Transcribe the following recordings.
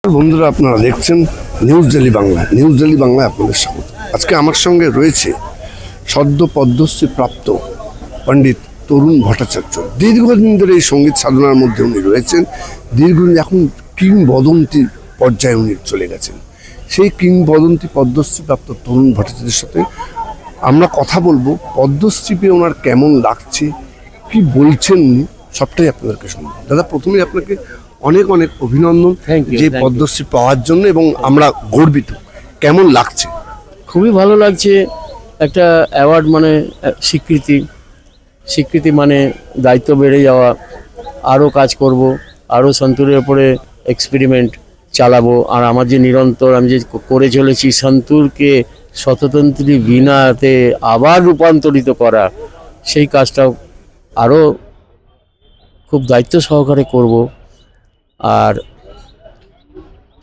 বন্ধুরা, আপনারা দেখছেন news daily Bangla. News daily বাংলায় আপনাদের স্বাগত। আজকে আমার সঙ্গে রয়েছে সদ্য পদ্মশ্রী প্রাপ্ত পণ্ডিত তরুণ ভট্টাচার্য। দীর্ঘদিন ধরে এই সঙ্গীত সাধনার মধ্যে উনি রয়েছেন। দীর্ঘদিন এখন কিংবদন্তির পর্যায়ে উনি চলে গেছেন। সেই কিংবদন্তি পদ্মশ্রী প্রাপ্ত তরুণ ভট্টাচার্যের সাথে আমরা কথা বলবো। পদ্মশ্রী পেয়ে ওনার কেমন লাগছে, কি বলছেন উনি, সবটাই আপনাদেরকে শুনবো। দাদা, প্রথমেই আপনাকে অনেক অনেক অভিনন্দন যে পদ্মশ্রী পাওয়ার জন্য, এবং আমরা গর্বিত। কেমন লাগছে? খুবই ভালো লাগছে। একটা অ্যাওয়ার্ড মানে স্বীকৃতি মানে দায়িত্ব বেড়ে যাওয়া, আরও কাজ করব, আরও সন্তুরের ওপরে এক্সপেরিমেন্ট চালাবো। আর আমার যে নিরন্তর আমি যে করে চলেছি সন্তুরকে শততন্ত্রী বীণাতে আবার রূপান্তরিত করা, সেই কাজটাও আরও খুব দায়িত্ব সহকারে করব। আর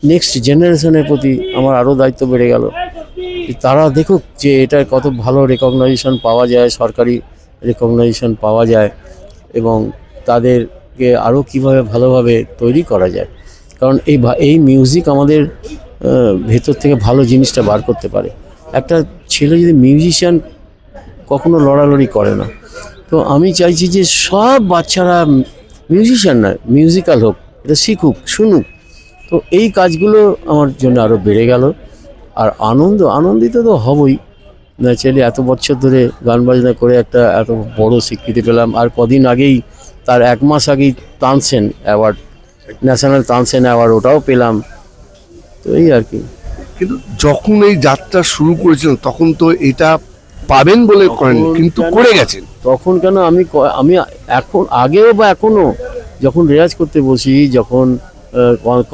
নেক্সট জেনারেশনের প্রতি আমার আরও দায়িত্ব বেড়ে গেল। তারা দেখুক যে এটা কত ভালো রেকগনাইজেশন পাওয়া যায়, সরকারি রেকগনাইজেশন পাওয়া যায়, এবং তাদেরকে আরও কীভাবে ভালোভাবে তৈরি করা যায়। কারণ এই মিউজিক আমাদের ভেতর থেকে ভালো জিনিসটা বার করতে পারে। একটা ছেলে যদি মিউজিশিয়ান কখনো লড়ালড়ি করে না, তো আমি চাইছি যে সব বাচ্চারা মিউজিশিয়ান নয়, মিউজিক্যাল হোক, এটা শিখুক, শুনুক। তো এই কাজগুলো আমার জন্য আরও বেড়ে গেল। আর আনন্দিত তো হবই। ন্যাচারালি এত বছর ধরে গান বাজনা করে একটা এত বড় স্বীকৃতি পেলাম। আর কদিন আগেই, তার এক মাস আগেই Tansen award, national Tansen award, ওটাও পেলাম। তো এই আর কি। কিন্তু যখন এই যাত্রা শুরু করেছিলেন তখন তো এটা পাবেন বলে করেন, কিন্তু করে গেছেন। তখন কেন, আমি এখন আগেও বা এখনও যখন রেয়াজ করতে বসি, যখন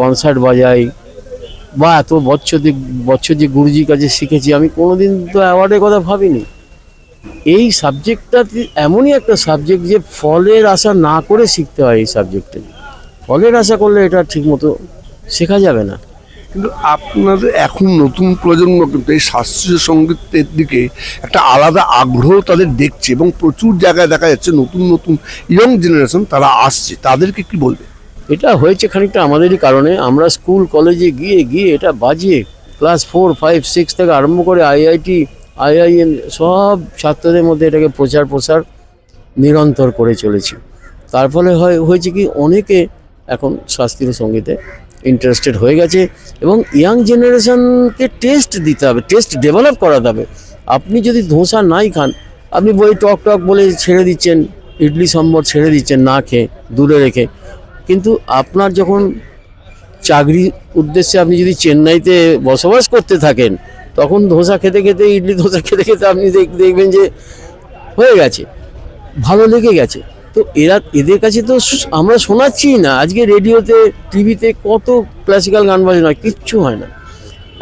কনসার্ট বাজাই, বা এত বছর যে গুরুজির কাছে শিখেছি, আমি কোনোদিন তো অ্যাওয়ার্ডের কথা ভাবিনি। এই সাবজেক্টটা এমনই একটা সাবজেক্ট যে ফলের আশা না করে শিখতে হয়। এই সাবজেক্টে ফলের আশা করলে এটা ঠিকমতো শেখা যাবে না। কিন্তু আপনাদের এখন নতুন প্রজন্ম কিন্তু এই শাস্ত্রীয় সঙ্গীতের দিকে একটা আলাদা আগ্রহ তাদের দেখছে, এবং প্রচুর জায়গায় দেখা যাচ্ছে নতুন নতুন ইয়ং জেনারেশন তারা আসছে। তাদেরকে কি বলবে? এটা হয়েছে খানিকটা আমাদেরই কারণে। আমরা স্কুল কলেজে গিয়ে এটা বাজিয়ে ক্লাস 4, 5, 6 থেকে আরম্ভ করে IIT, IIM সব ছাত্রদের মধ্যে এটাকে প্রসার নিরন্তর করে চলেছি। তার ফলে হয়েছে কি, অনেকে এখন শাস্ত্রীয় সঙ্গীতে ইন্টারেস্টেড হয়ে গেছে, এবং ইয়াং জেনারেশনকে টেস্ট দিতে হবে, টেস্ট ডেভেলপ করাতে হবে। আপনি যদি ধোসা নাই খান, আপনি বই টক বলে ছেড়ে দিচ্ছেন, ইডলি সম্বর ছেড়ে দিচ্ছেন না খেয়ে, দূরে রেখে। কিন্তু আপনার যখন চাকরির উদ্দেশ্যে আপনি যদি চেন্নাইতে বসবাস করতে থাকেন, তখন ধোসা খেতে ইডলি ধোসা খেতে আপনি দেখবেন যে হয়ে গেছে, ভালো লেগে গেছে। তো এদের কাছে তো আমরা শোনাচ্ছি না। আজকে রেডিওতে, টিভিতে কত ক্লাসিক্যাল গান বাজনা, কিচ্ছু হয় না।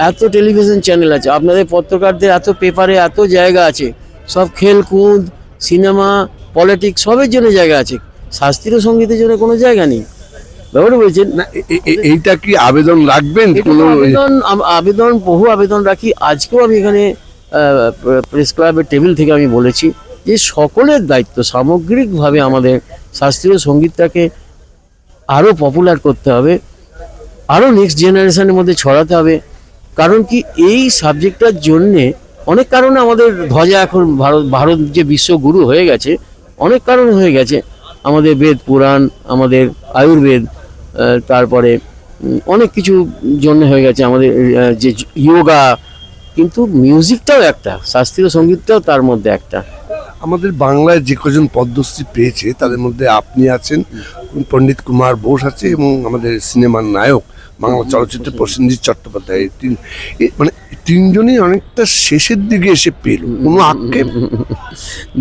এত টেলিভিশন চ্যানেল আছে, আপনাদের পত্রকারদের এত পেপারে এত জায়গা আছে, সব খেলকুদ, সিনেমা, পলিটিক্স, সবের জন্য জায়গা আছে। শাস্ত্রীয় সঙ্গীতের জন্য কোনো জায়গা নেই। ব্যাপারটা বলছেন না, এইটা কি আবেদন রাখবেন? বহু আবেদন রাখি। আজকেও আমি এখানে প্রেস ক্লাবের টেবিল থেকে আমি বলেছি যে সকলের দায়িত্ব সামগ্রিকভাবে আমাদের শাস্ত্রীয় সঙ্গীতটাকে আরও পপুলার করতে হবে, আরও নেক্সট জেনারেশনের মধ্যে ছড়াতে হবে। কারণ কি, এই সাবজেক্টটার জন্যে অনেক কারণে আমাদের ধ্বজা এখন ভারত যে বিশ্বগুরু হয়ে গেছে, অনেক কারণে হয়ে গেছে। আমাদের বেদ পুরাণ, আমাদের আয়ুর্বেদ, তারপরে অনেক কিছু জন্য হয়ে গেছে আমাদের যে যোগা। কিন্তু মিউজিকটাও একটা, শাস্ত্রীয় সঙ্গীতটাও তার মধ্যে একটা। আমাদের বাংলায় যে কজন পদ্মশ্রী পেয়েছে তাদের মধ্যে আপনি আছেন, পণ্ডিত কুমার বোস আছে, এবং আমাদের সিনেমার নায়ক বাংলা চলচ্চিত্রে প্রসেনজিৎ চট্টোপাধ্যায়। মানে তিনজনই অনেকটা শেষের দিকে এসে পেল। কোনো আক্ষেপ?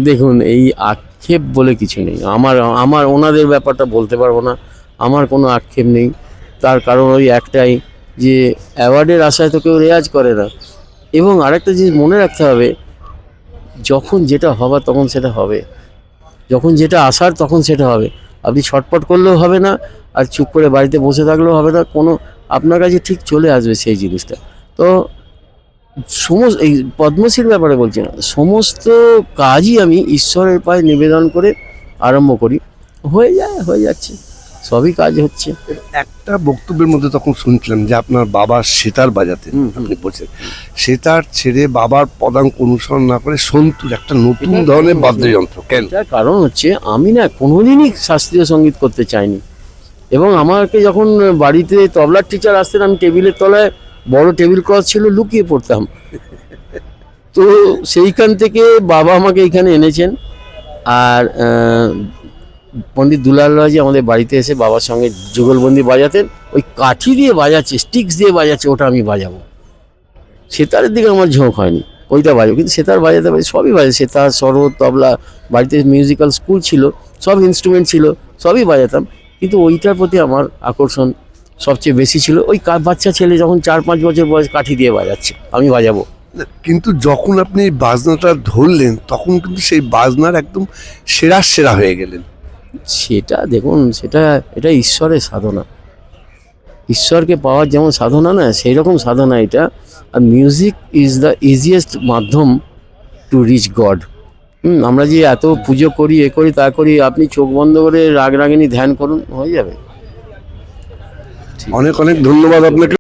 দেখুন, এই আক্ষেপ বলে কিছু নেই। আমার ওনাদের ব্যাপারটা বলতে পারবো না। আমার কোনো আক্ষেপ নেই। তার কারণ ওই একটাই, যে অ্যাওয়ার্ডের আশায় তো কেউ রেয়াজ করে না। এবং আরেকটা জিনিস মনে রাখতে হবে, যখন যেটা হবার তখন সেটা হবে, যখন যেটা আসার তখন সেটা হবে। আপনি ছটপট করলেও হবে না, আর চুপ করে বাড়িতে বসে থাকলেও হবে না। আপনার কাছে ঠিক চলে আসবে সেই জিনিসটা। তো এই পদ্মশ্রীর ব্যাপারে বলছি না, সমস্ত কাজই আমি ঈশ্বরের পায়ে নিবেদন করে আরম্ভ করি, হয়ে যাচ্ছে। সবই কাজ হচ্ছে। একটা বক্তব্যের মধ্যে তখন শুনছিলাম যে আপনার বাবা সেতার বাজাতেন, আপনি বলছেন সেতার ছেড়ে বাবার পদাঙ্ক অনুসরণ না করে সন্তুর একটা নতুন ধরনের বাদ্যযন্ত্র কেন? তার কারণ হচ্ছে আমি না কোনোদিনই শাস্ত্রীয় সঙ্গীত করতে চাইনি, এবং আমাকে যখন বাড়িতে তবলার টিচার আসতেন আমি টেবিলের তলায় বড় টেবিল ক্লথ ছিল লুকিয়ে পড়তাম। তো সেইখান থেকে বাবা আমাকে এখানে এনেছেন। আর পণ্ডিত দুলাল রাজি আমাদের বাড়িতে এসে বাবার সঙ্গে যুগলবন্দি বাজাতেন, ওই কাঠি দিয়ে বাজাচ্ছে, স্টিক্স দিয়ে বাজাচ্ছে, ওটা আমি বাজাবো। সেতারের দিকে আমার ঝোঁক হয়নি, ওইটা বাজাবো, কিন্তু সেতার বাজাতে পারি, সবই বাজে, সেতার, সরোদ, তবলা, বাড়িতে মিউজিক্যাল স্কুল ছিল, সব ইনস্ট্রুমেন্ট ছিল, সবই বাজাতাম, কিন্তু ওইটার প্রতি আমার আকর্ষণ সবচেয়ে বেশি ছিল। ওই বাচ্চা ছেলে যখন 4-5 বছর বয়স কাঠি দিয়ে বাজাচ্ছে, আমি বাজাবো। কিন্তু যখন আপনি বাজনাটা ধরলেন তখন কিন্তু সেই বাজনার একদম সেরা হয়ে গেলেন। সেটা দেখুন, এটা ঈশ্বরের সাধনা, ঈশ্বরকে পাওয়ার যেমন সাধনা না, সেই রকম সাধনা এটা। আর মিউজিক ইজ দ্য ইজিয়েস্ট মাধ্যম টু রিচ গড। আমরা যে এত পুজো করি, এ করি, তা করি, আপনি চোখ বন্ধ করে রাগ রাগিনী ধ্যান করুন, হয়ে যাবে। অনেক অনেক ধন্যবাদ আপনাকে।